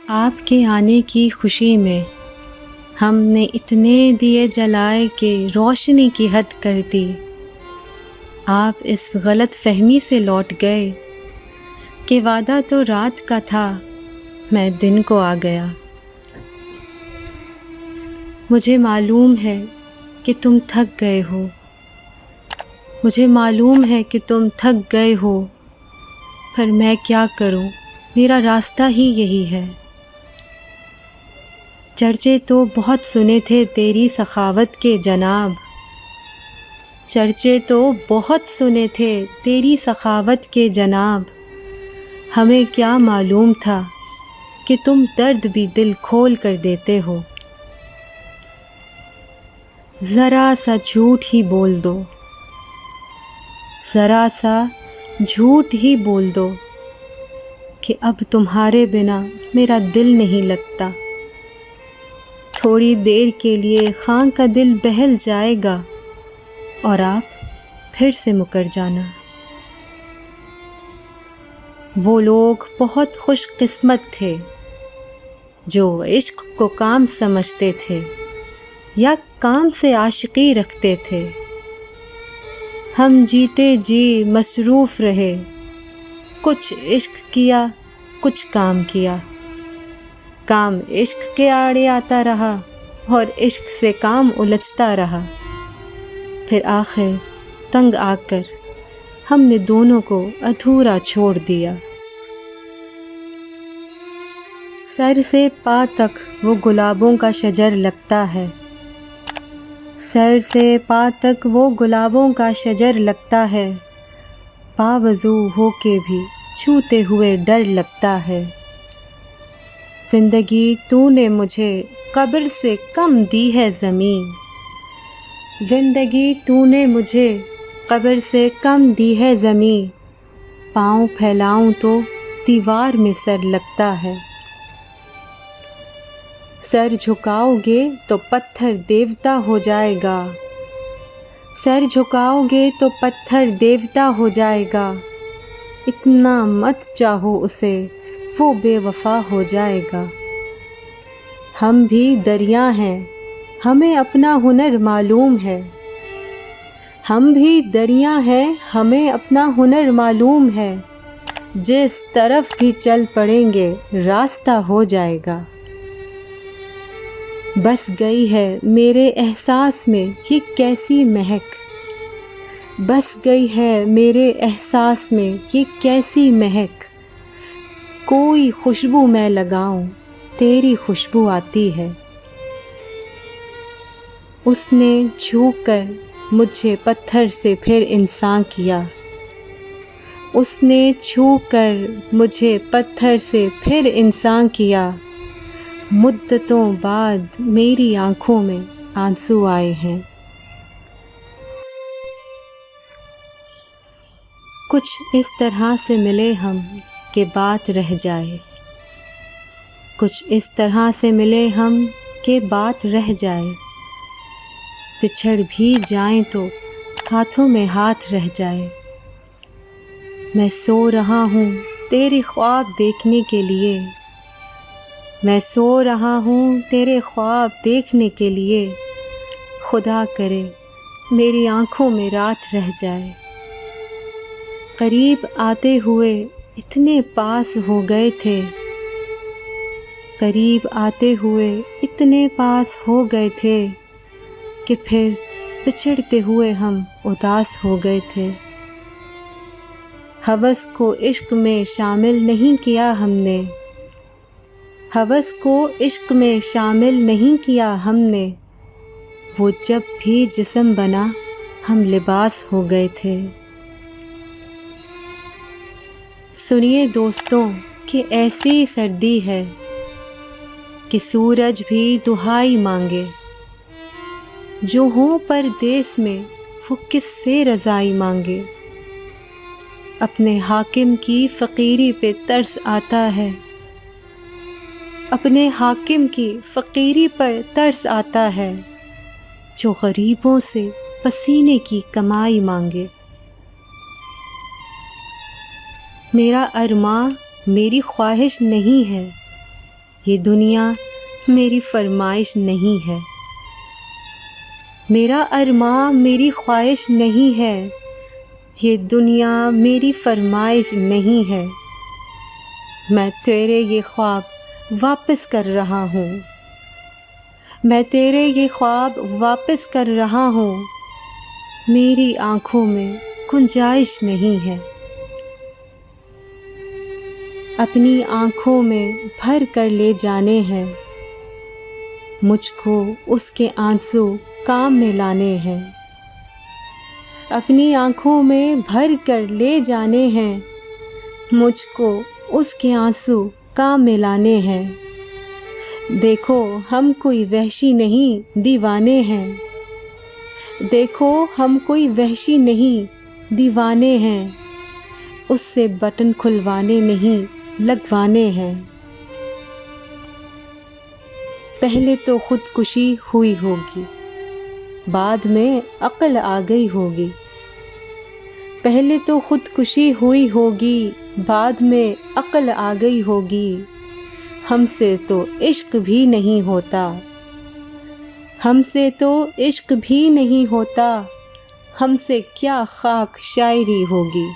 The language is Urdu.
آپ کے آنے کی خوشی میں ہم نے اتنے دیے جلائے کہ روشنی کی حد کر دی۔ آپ اس غلط فہمی سے لوٹ گئے کہ وعدہ تو رات کا تھا، میں دن کو آ گیا۔ مجھے معلوم ہے کہ تم تھک گئے ہو، مجھے معلوم ہے کہ تم تھک گئے ہو، پر میں کیا کروں، میرا راستہ ہی یہی ہے۔ چرچے تو بہت سنے تھے تیری سخاوت کے جناب، چرچے تو بہت سنے تھے تیری سخاوت کے جناب، ہمیں کیا معلوم تھا کہ تم درد بھی دل کھول کر دیتے ہو۔ ذرا سا جھوٹ ہی بول دو، ذرا سا جھوٹ ہی بول دو کہ اب تمہارے بنا میرا دل نہیں لگتا۔ تھوڑی دیر کے لیے خاں کا دل بہل جائے گا اور آپ پھر سے مکر جانا۔ وہ لوگ بہت خوش قسمت تھے جو عشق کو کام سمجھتے تھے یا کام سے عاشقی رکھتے تھے۔ ہم جیتے جی مصروف رہے، کچھ عشق کیا کچھ کام کیا، کام عشق کے آڑے آتا رہا اور عشق سے کام الجھتا رہا، پھر آخر تنگ آ کر ہم نے دونوں کو ادھورا چھوڑ دیا۔ سر سے پا تک وہ گلابوں کا شجر لگتا ہے، سر سے پا تک وہ گلابوں کا شجر لگتا ہے، پا وضو ہو کے بھی چھوتے ہوئے ڈر لگتا ہے۔ زندگی تو نے مجھے قبر سے کم دی ہے زمین، زندگی تو نے مجھے قبر سے کم دی ہے زمین، پاؤں پھیلاؤں تو دیوار میں سر لگتا ہے۔ سر جھکاؤ گے تو پتھر دیوتا ہو جائے گا، سر جھکاؤ گے تو پتھر دیوتا ہو جائے گا، اتنا مت چاہو اسے وہ بے وفا ہو جائے گا۔ ہم بھی دریا ہیں، ہمیں اپنا ہنر معلوم ہے، ہم بھی دریا ہیں، ہمیں اپنا ہنر معلوم ہے، جس طرف بھی چل پڑیں گے راستہ ہو جائے گا۔ بس گئی ہے میرے احساس میں یہ کیسی مہک، بس گئی ہے میرے احساس میں یہ کیسی مہک، کوئی خوشبو میں لگاؤں تیری خوشبو آتی ہے۔ اس نے جھوک کر مجھے پتھر سے پھر انسان کیا، اس نے چھو کر مجھے پتھر سے پھر انسان کیا، مدتوں بعد میری آنکھوں میں آنسو آئے ہیں۔ کچھ اس طرح سے ملے ہم کہ بات رہ جائے، کچھ اس طرح سے ملے ہم کہ بات رہ جائے، بچھڑ بھی جائیں تو ہاتھوں میں ہاتھ رہ جائے۔ میں سو رہا ہوں تیرے خواب دیکھنے کے لیے، میں سو رہا ہوں تیرے خواب دیکھنے کے لیے، خدا کرے میری آنکھوں میں رات رہ جائے۔ قریب آتے ہوئے اتنے پاس ہو گئے تھے، قریب آتے ہوئے اتنے پاس ہو گئے تھے کہ پھر بچھڑتے ہوئے ہم اداس ہو گئے تھے۔ ہوس کو عشق میں شامل نہیں کیا ہم نے، ہوس کو عشق میں شامل نہیں کیا ہم نے، وہ جب بھی جسم بنا ہم لباس ہو گئے تھے۔ سنیے دوستوں کہ ایسی سردی ہے کہ سورج بھی دہائی مانگے، جو ہوں پردیس میں وہ کس سے رضائی مانگے، اپنے حاکم کی فقیری پہ ترس آتا ہے، اپنے حاکم کی فقیری پر ترس آتا ہے، جو غریبوں سے پسینے کی کمائی مانگے۔ میرا ارماں میری خواہش نہیں ہے یہ دنیا میری فرمائش نہیں ہے، میرا ارماں میری خواہش نہیں ہے، یہ دنیا میری فرمائش نہیں ہے، میں تیرے یہ خواب واپس کر رہا ہوں، میں تیرے یہ خواب واپس کر رہا ہوں، میری آنکھوں میں گنجائش نہیں ہے، اپنی آنکھوں میں بھر کر لے جانے ہیں، مجھ کو اس کے آنسو کام میں لانے ہیں، اپنی آنکھوں میں بھر کر لے جانے ہیں، مجھ کو اس کے آنسو کام میں لانے ہیں، دیکھو ہم کوئی وحشی نہیں دیوانے ہیں، دیکھو ہم کوئی وحشی نہیں دیوانے ہیں، اس سے بٹن کھلوانے نہیں لگوانے ہیں، پہلے تو خودکشی ہوئی ہوگی، بعد میں عقل آ گئی ہوگی، پہلے تو خودکشی ہوئی ہوگی، بعد میں عقل آ گئی ہوگی، ہم سے تو عشق بھی نہیں ہوتا، ہم سے تو عشق بھی نہیں ہوتا، ہم سے کیا خاک شاعری ہوگی۔